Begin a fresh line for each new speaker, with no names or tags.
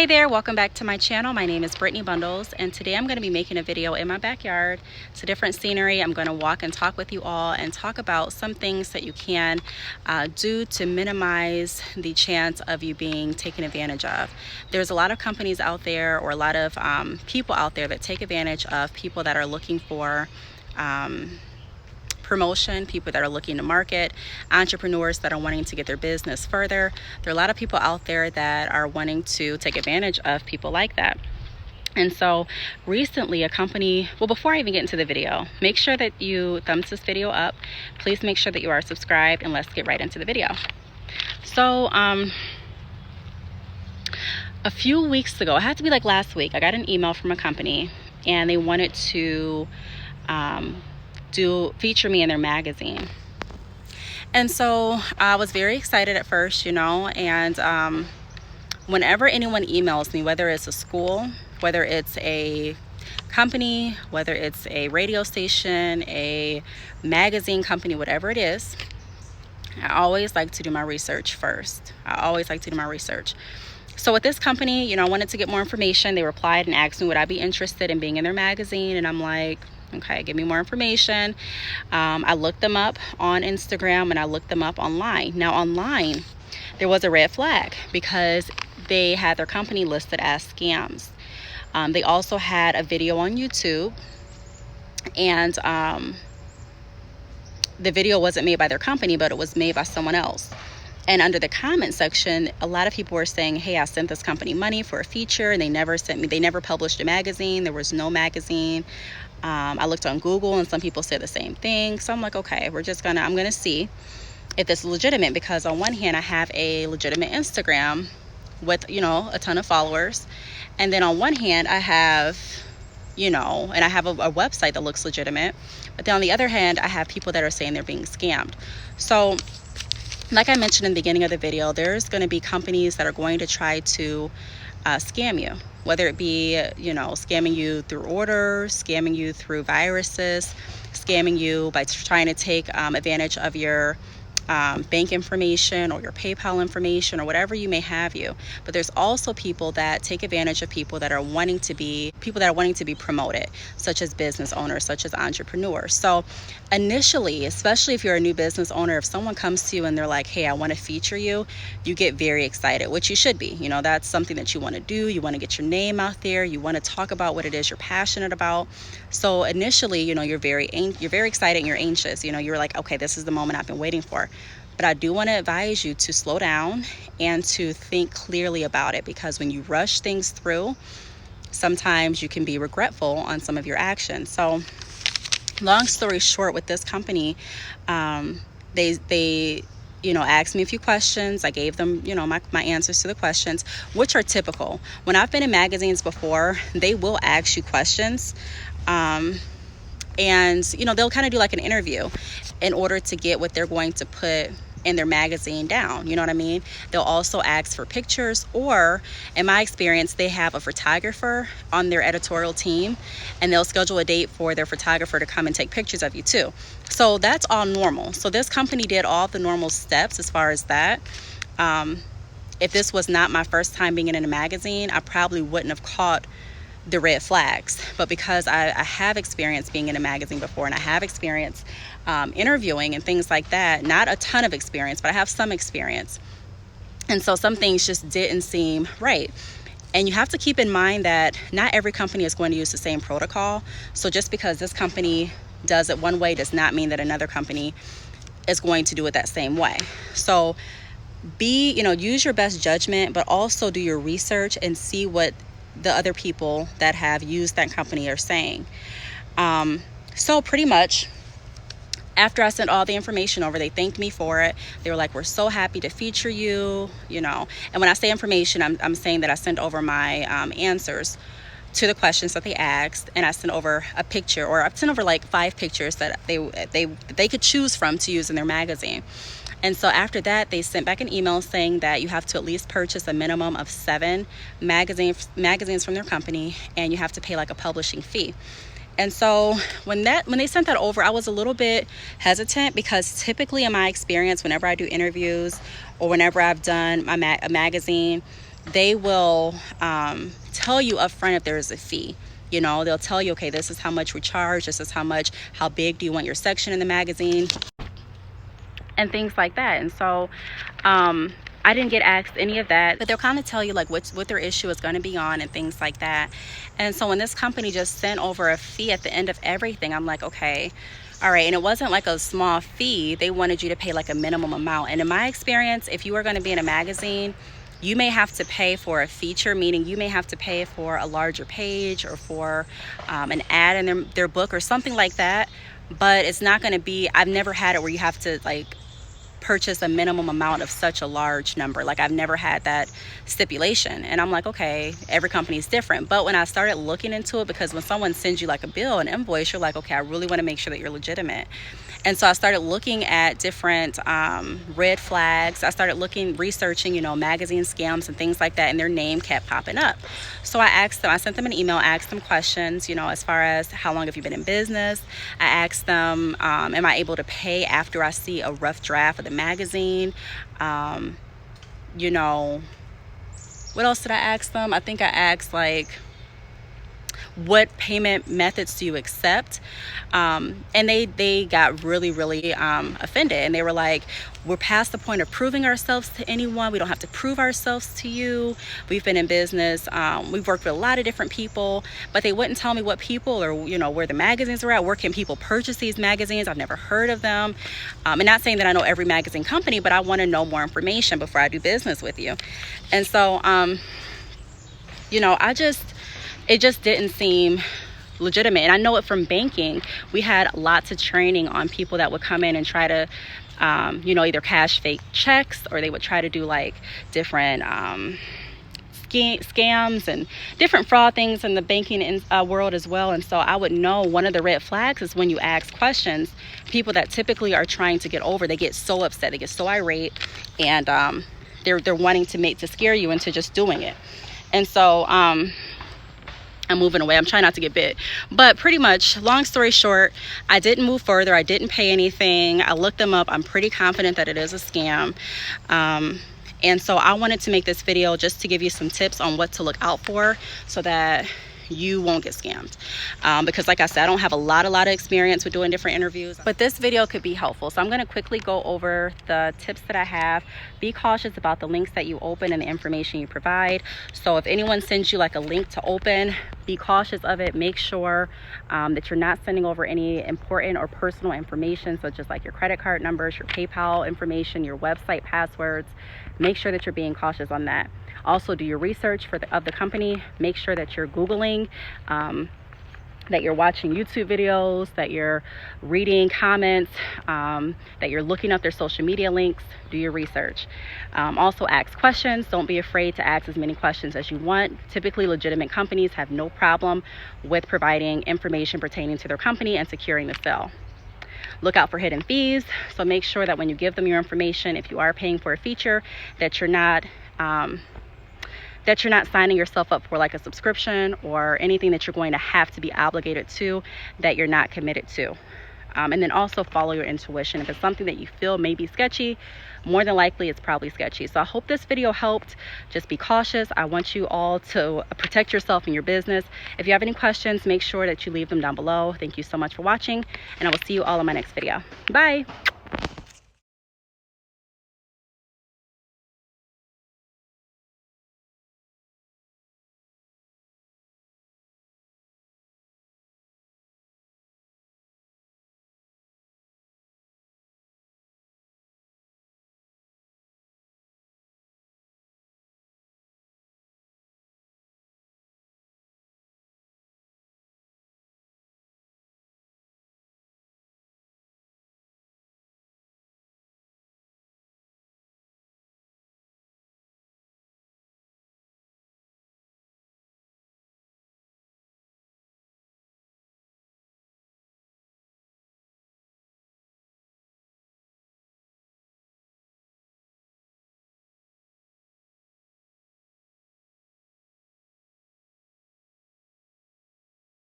Hey there, welcome back to my channel. My name is Brittany Bundles, and today I'm going to be making a video in my backyard. It's a different scenery. I'm going to walk and talk with you all and talk about some things that you can do to minimize the chance of you being taken advantage of. There's a lot of companies out there, or a lot of people out there that take advantage of people that are looking for promotion, people that are looking to market, entrepreneurs that are wanting to get their business further. There are a lot of people out there that are wanting to take advantage of people like that. And so recently a company, well, before I even get into the video, make sure that you thumbs this video up. Please make sure that you are subscribed, and let's get right into the video. So a few weeks ago, it had to be like last week, I got an email from a company and they wanted to feature me in their magazine. And so I was very excited at first, and whenever anyone emails me, whether it's a school, whether it's a company, whether it's a radio station, a magazine company, whatever it is, I always like to do my research first. So with this company, I wanted to get more information. They replied and asked me would I be interested in being in their magazine, and I'm like, okay, give me more information. I looked them up on Instagram and I looked them up online. Now online, there was a red flag because they had their company listed as scams. They also had a video on YouTube, and the video wasn't made by their company, but it was made by someone else. And under the comment section, a lot of people were saying, hey, I sent this company money for a feature and they never published a magazine. There was no magazine. I looked on Google and some people said the same thing. So I'm like, okay, I'm gonna see if this is legitimate, because on one hand I have a legitimate Instagram with, a ton of followers. And then on one hand I have, and I have a website that looks legitimate. But then on the other hand, I have people that are saying they're being scammed. So like I mentioned in the beginning of the video, there's going to be companies that are going to try to scam you, whether it be, scamming you through orders, scamming you through viruses, scamming you by trying to take advantage of your bank information or your PayPal information or whatever you may have you. But there's also people that take advantage of people that are wanting to be promoted, such as business owners, such as entrepreneurs. So initially, especially if you're a new business owner, if someone comes to you and they're like, hey, I want to feature you, you get very excited, which you should be. That's something that you want to do. You want to get your name out there. You want to talk about what it is you're passionate about. So initially, you're very excited and you're anxious. You're like, okay, this is the moment I've been waiting for. But I do want to advise you to slow down and to think clearly about it, because when you rush things through, sometimes you can be regretful on some of your actions. So long story short, with this company, they asked me a few questions. I gave them, my answers to the questions, which are typical. When I've been in magazines before, they will ask you questions. And they'll kind of do like an interview in order to get what they're going to put in their magazine down. You know what I mean? They'll also ask for pictures, or in my experience, they have a photographer on their editorial team, and they'll schedule a date for their photographer to come and take pictures of you too. So that's all normal. So this company did all the normal steps as far as that. If this was not my first time being in a magazine, I probably wouldn't have caught the red flags. But because I have experience being in a magazine before, and I have experience interviewing and things like that, not a ton of experience, but I have some experience. And so some things just didn't seem right. And you have to keep in mind that not every company is going to use the same protocol. So just because this company does it one way does not mean that another company is going to do it that same way. So use your best judgment, but also do your research and see what the other people that have used that company are saying. So pretty much after I sent all the information over, they thanked me for it. They were like, we're so happy to feature you, And when I say information, I'm saying that I sent over my answers to the questions that they asked, and I sent over a picture, or I sent over like 5 pictures that they could choose from to use in their magazine. And so after that, they sent back an email saying that you have to at least purchase a minimum of 7 magazines from their company, and you have to pay like a publishing fee. And so when they sent that over, I was a little bit hesitant, because typically in my experience, whenever I do interviews or whenever I've done a magazine, they will tell you up front if there is a fee. You know, they'll tell you, okay, this is how much we charge, this is how much, how big do you want your section in the magazine, and things like that. And so I didn't get asked any of that, but they'll kind of tell you like what their issue is going to be on and things like that. And so when this company just sent over a fee at the end of everything, I'm like, okay, all right. And it wasn't like a small fee. They wanted you to pay like a minimum amount. And in my experience, if you are going to be in a magazine, you may have to pay for a feature, meaning you may have to pay for a larger page or for an ad in their book or something like that. But it's not going to be, I've never had it where you have to like purchase a minimum amount of such a large number. Like I've never had that stipulation. And I'm like, okay, every company is different. But when I started looking into it, because when someone sends you like a bill, an invoice, you're like, okay, I really want to make sure that you're legitimate. And so I started looking at different red flags. I started researching, you know, magazine scams and things like that, and their name kept popping up. So I asked them, I sent them an email, asked them questions, you know, as far as how long have you been in business? I asked them, am I able to pay after I see a rough draft of the magazine? You know, what else did I ask them? I think I asked like, what payment methods do you accept? And they got really offended, and they were like, we're past the point of proving ourselves to anyone. We don't have to prove ourselves to you. We've been in business, we've worked with a lot of different people, but they wouldn't tell me what people or, you know, where the magazines are at. Where can people purchase these magazines? I've never heard of them. And not saying that I know every magazine company, but I want to know more information before I do business with you. And so you know, it just didn't seem legitimate. And I know it from banking. We had lots of training on people that would come in and try to, you know, either cash fake checks, or they would try to do like different scams and different fraud things in the banking world as well. And so I would know one of the red flags is when you ask questions, people that typically are trying to get over, they get so upset, they get so irate, and they're wanting to scare you into just doing it. And so I'm moving away. I'm trying not to get bit. But pretty much, long story short, I didn't move further. I didn't pay anything. I looked them up. I'm pretty confident that it is a scam. And so I wanted to make this video just to give you some tips on what to look out for so that you won't get scammed. Because like I said, I don't have a lot of experience with doing different interviews, but this video could be helpful. So I'm going to quickly go over the tips that I have. Be cautious about the links that you open and the information you provide. So if anyone sends you like a link to open, be cautious of it. Make sure that you're not sending over any important or personal information, such as like your credit card numbers, your PayPal information, your website passwords. Make sure that you're being cautious on that. Also, do your research of the company. Make sure that you're Googling, that you're watching YouTube videos, that you're reading comments, that you're looking up their social media links. Do your research. Also, ask questions. Don't be afraid to ask as many questions as you want. Typically, legitimate companies have no problem with providing information pertaining to their company and securing the sale. Look out for hidden fees. So make sure that when you give them your information, if you are paying for a feature, that you're not signing yourself up for like a subscription or anything that you're going to have to be obligated to that you're not committed to. And then also follow your intuition. If it's something that you feel may be sketchy, more than likely it's probably sketchy. So I hope this video helped. Just be cautious. I want you all to protect yourself and your business. If you have any questions, make sure that you leave them down below. Thank you so much for watching, and I will see you all in my next video. Bye.